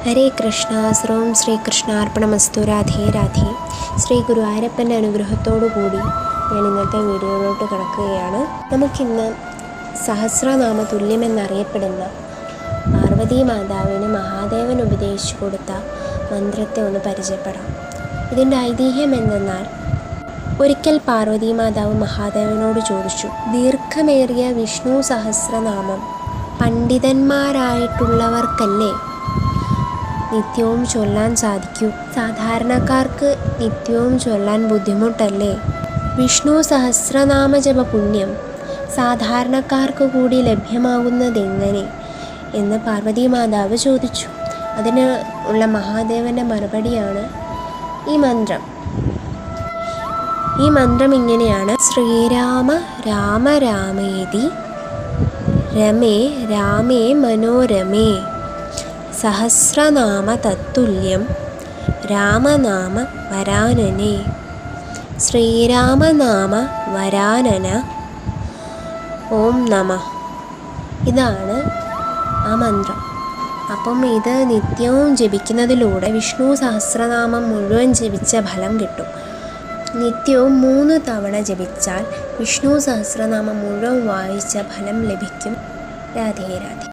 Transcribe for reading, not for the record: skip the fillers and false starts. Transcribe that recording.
ഹരേ കൃഷ്ണ. സർവം ശ്രീകൃഷ്ണാർപ്പണമസ്തു. രാധേ രാധേ. ശ്രീ ഗുരുവായൂരപ്പൻ്റെ അനുഗ്രഹത്തോടു കൂടി ഞാൻ ഇന്നത്തെ വീഡിയോയിലോട്ട് കിടക്കുകയാണ്. നമുക്കിന്ന് സഹസ്രനാമ തുല്യമെന്നറിയപ്പെടുന്ന പാർവതീ മാതാവിന് മഹാദേവൻ ഉപദേശിച്ചു കൊടുത്ത മന്ത്രത്തെ ഒന്ന് പരിചയപ്പെടാം. ഇതിൻ്റെ ഐതിഹ്യം എന്തെന്നാൽ, ഒരിക്കൽ പാർവതീ മാതാവ് മഹാദേവനോട് ചോദിച്ചു, ദീർഘമേറിയ വിഷ്ണു സഹസ്രനാമം പണ്ഡിതന്മാരായിട്ടുള്ളവർക്കല്ലേ നിത്യവും ചൊല്ലാൻ സാധിക്കൂ? സാധാരണക്കാർക്ക് നിത്യവും ചൊല്ലാൻ ബുദ്ധിമുട്ടല്ലേ? വിഷ്ണു സഹസ്രനാമ ജപ പുണ്യം സാധാരണക്കാർക്ക് കൂടി ലഭ്യമാകുന്നതെങ്ങനെ എന്ന് പാർവതീ മാതാവ് ചോദിച്ചു. അതിന് ഉള്ള മഹാദേവൻ്റെ മറുപടിയാണ് ഈ മന്ത്രം. ഈ മന്ത്രം ഇങ്ങനെയാണ്: ശ്രീരാമ രാമ രാമേതി രമേ രാമേ മനോരമേ സഹസ്രനാമ തത്തുല്യം രാമനാമ വരാനനെ. ശ്രീരാമനാമ വരാനന ഓം നമഃ. ഇതാണ് ആ മന്ത്രം. അപ്പം ഇത് നിത്യവും ജപിക്കുന്നതിലൂടെ വിഷ്ണു സഹസ്രനാമം മുഴുവൻ ജപിച്ച ഫലം കിട്ടും. നിത്യവും 3 തവണ ജപിച്ചാൽ വിഷ്ണു സഹസ്രനാമം മുഴുവൻ വായിച്ച ഫലം ലഭിക്കും. രാധേ രാധേ.